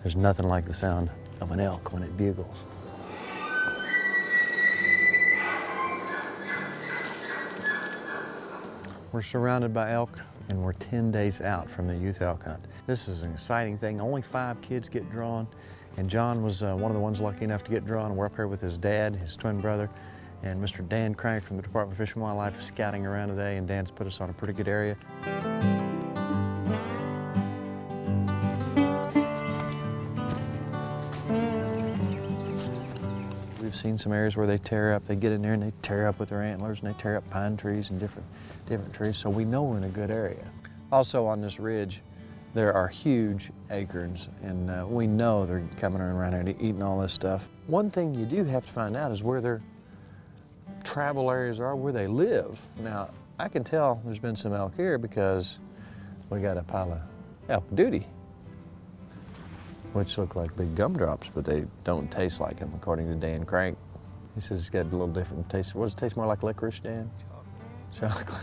There's nothing like the sound of an elk when it bugles. We're surrounded by elk, and we're 10 days out from the Youth Elk Hunt. This is an exciting thing. Only 5 kids get drawn, and John was one of the ones lucky enough to get drawn. We're up here with his dad, his twin brother, and Mr. Dan Crank from the Department of Fish and Wildlife is scouting around today, and Dan's put us on a pretty good area. We've seen some areas where they tear up, they get in there and they tear up with their antlers and they tear up pine trees and different trees, so we know we're in a good area. Also on this ridge, there are huge acorns, and we know they're coming around here and eating all this stuff. One thing you do have to find out is where their travel areas are, where they live. Now, I can tell there's been some elk here because we got a pile of elk duty, which look like big gumdrops, but they don't taste like them, according to Dan Crank. He says it's got a little different taste. What does it taste more like, licorice, Dan? Chocolate.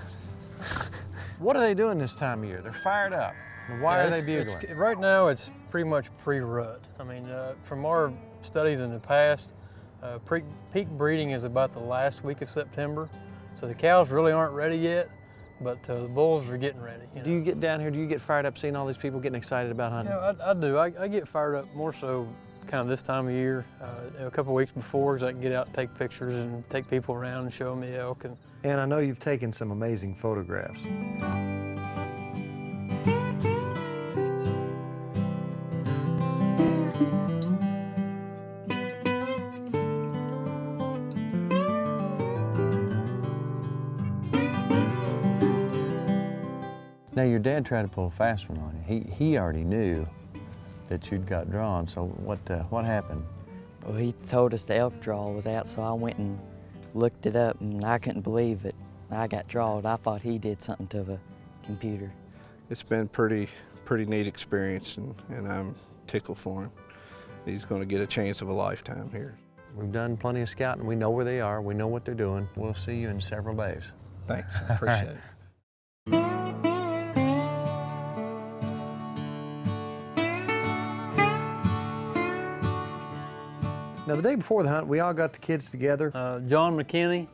What are they doing this time of year? They're fired up. Why are they bugling? Right now, it's pretty much pre-rut. I mean, from our studies in the past, peak breeding is about the last week of September. So the cows really aren't ready yet, but the bulls are getting ready. You know? Do you get down here, do you get fired up seeing all these people getting excited about hunting? I do. I get fired up more so kind of this time of year, a couple of weeks before, so I can get out and take pictures and take people around and show them the elk. And I know you've taken some amazing photographs. Now your dad tried to pull a fast one on you. He already knew that you'd got drawn, so what happened? Well, he told us the elk draw was out, so I went and looked it up, and I couldn't believe it. I got drawed. I thought he did something to the computer. It's been pretty neat experience, and I'm tickled for him. He's going to get a chance of a lifetime here. We've done plenty of scouting. We know where they are. We know what they're doing. We'll see you in several days. Thanks. Appreciate it. Now, the day before the hunt, we all got the kids together John McKenny,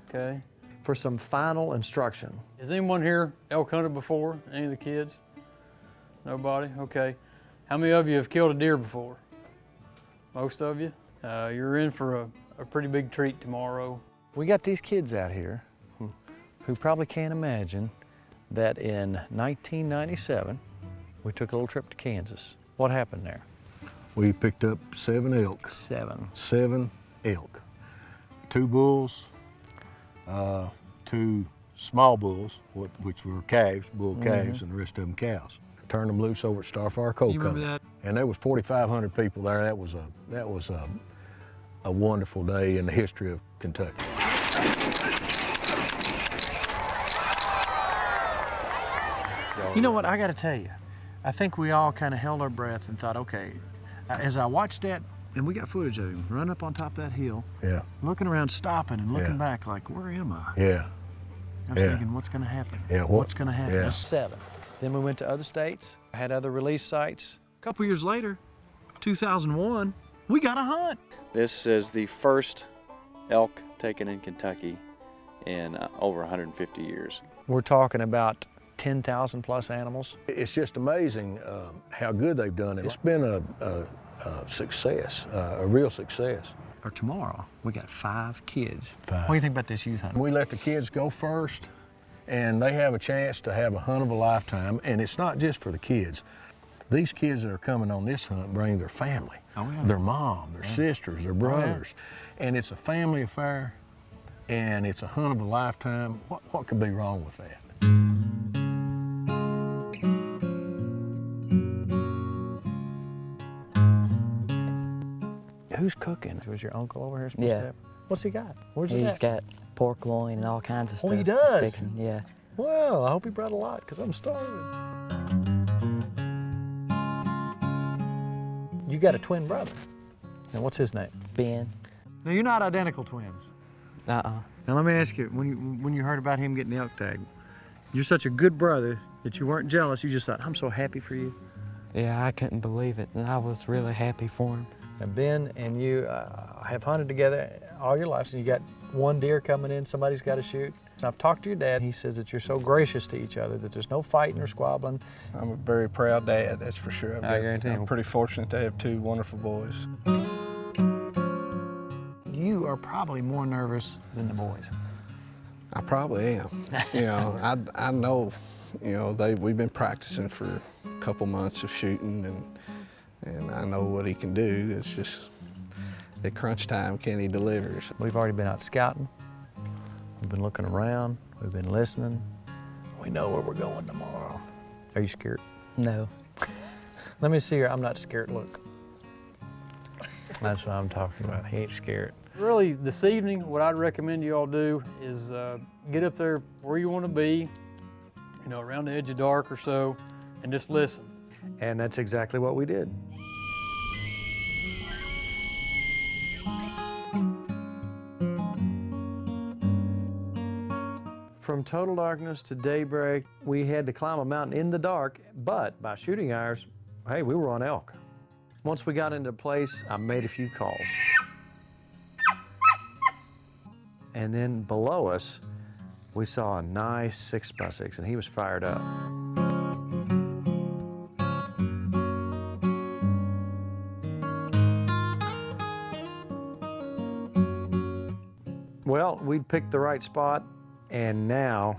okay. for some final instruction. Has anyone here elk hunted before? Any of the kids? Nobody? Okay. How many of you have killed a deer before? Most of you? You're in for a pretty big treat tomorrow. We got these kids out here who probably can't imagine that in 1997, we took a little trip to Kansas. What happened there? We picked up 7 elk. 7. 7 elk. 2 bulls, 2 small bulls, which were calves, bull calves, and the rest of them cows. Turned them loose over at Starfire Coal Company. that? And there was 4,500 people there. That was a wonderful day in the history of Kentucky. You know what, I gotta tell you, I think we all kind of held our breath and thought, okay, as I watched that, and we got footage of him run up on top of that hill, Yeah. looking around, stopping and looking Yeah. back like, where am I? Yeah. I was Yeah. thinking, what's gonna happen? Yeah, What's gonna happen? yeah. That's 7. Then we went to other states, had other release sites. A couple years later, 2001, we got a hunt. This is the first elk taken in Kentucky in over 150 years. We're talking about 10,000 plus animals. It's just amazing how good they've done it. It's been a success, a real success. Or tomorrow, we got 5 kids. 5. What do you think about this youth hunt? We let the kids go first, and they have a chance to have a hunt of a lifetime, and it's not just for the kids. These kids that are coming on this hunt bring their family, their mom, their sisters, their brothers, and it's a family affair, and it's a hunt of a lifetime. What could be wrong with that? Who's cooking? Was your uncle over here supposed to have? What's he got? Where's he He's got pork loin and all kinds of stuff. Oh, he he's does? fixing. Yeah. Well, I hope he brought a lot, because I'm starving. You got a twin brother. Now, what's his name? Ben. Now, you're not identical twins. Uh-uh. Now, let me ask you, when you heard about him getting the elk tag, you're such a good brother that you weren't jealous. You just thought, I'm so happy for you. Yeah, I couldn't believe it, and I was really happy for him. Now, Ben and you have hunted together all your lives, and you got one deer coming in, somebody's got to shoot. And I've talked to your dad. He says that you're so gracious to each other, that there's no fighting or squabbling. I'm a very proud dad, that's for sure. I guarantee I'm you. pretty fortunate to have two wonderful boys. You are probably more nervous than the boys. I probably am. You know, I know, you know, we've been practicing for a couple months of shooting, and I know what he can do. It's just at crunch time, can he deliver? We've already been out scouting. We've been looking around. We've been listening. We know where we're going tomorrow. Are you scared? No. Let me see your I'm not scared look. That's what I'm talking about. He ain't scared. Really, this evening, what I'd recommend you all do is get up there where you want to be, you know, around the edge of dark or so, and just listen. And that's exactly what we did. From total darkness to daybreak, we had to climb a mountain in the dark, but by shooting hours, hey, we were on elk. Once we got into place, I made a few calls. And then below us, we saw a nice 6x6, and he was fired up. Well, we'd picked the right spot, and now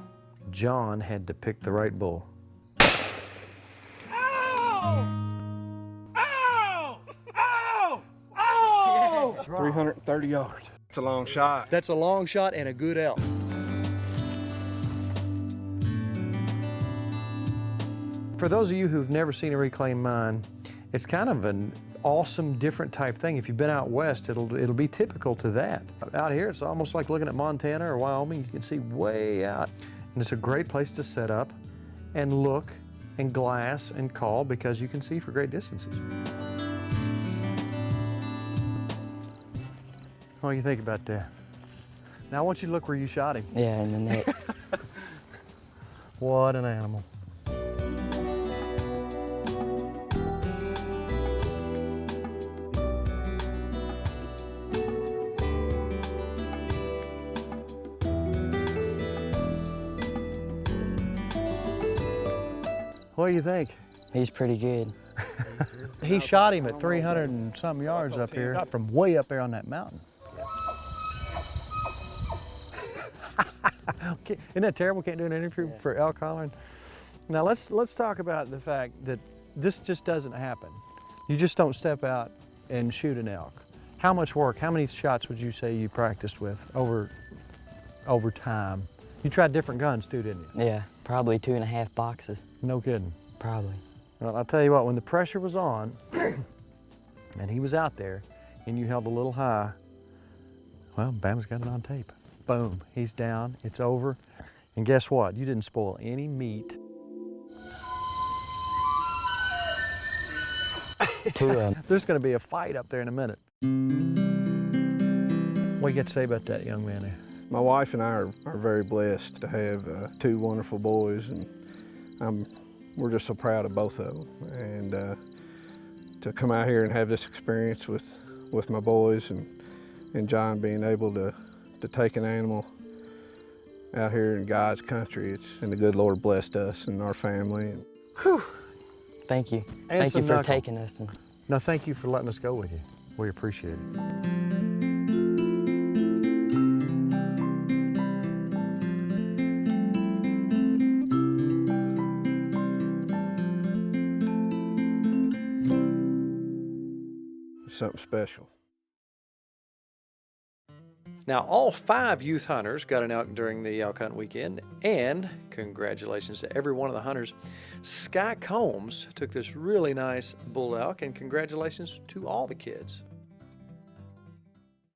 John had to pick the right bull. 330 yards. It's a long shot. That's a long shot and a good elk. For those of you who've never seen a reclaimed mine, it's kind of an awesome, different type thing. If you've been out west, it'll be typical to that. Out here, it's almost like looking at Montana or Wyoming. You can see way out. And it's a great place to set up and look and glass and call, because you can see for great distances. What do you think about that? Now I want you to look where you shot him. Yeah, in the neck. What an animal. What do you think? He's pretty good. He shot him at 300 and something yards up here, from way up there on that mountain. Isn't that terrible? Can't do an interview for elk hollering. Now let's talk about the fact that this just doesn't happen. You just don't step out and shoot an elk. How much work? How many shots would you say you practiced with over time? You tried different guns too, didn't you? Yeah, probably 2.5 boxes. No kidding. Probably. Well, I'll tell you what, when the pressure was on and he was out there and you held a little high, well, Bama's got it on tape. Boom, he's down, it's over. And guess what? You didn't spoil any meat. There's gonna be a fight up there in a minute. What do you got to say about that young man there? My wife and I are very blessed to have two wonderful boys, and we're just so proud of both of them. And to come out here and have this experience with my boys and John being able to take an animal out here in God's country, and the good Lord blessed us and our family. Whew. Thank you. And thank you for knuckle. taking us. No, thank you for letting us go with you. We appreciate it. Something special. Now, all 5 youth hunters got an elk during the elk hunt weekend, and congratulations to every one of the hunters. Sky Combs took this really nice bull elk, and congratulations to all the kids.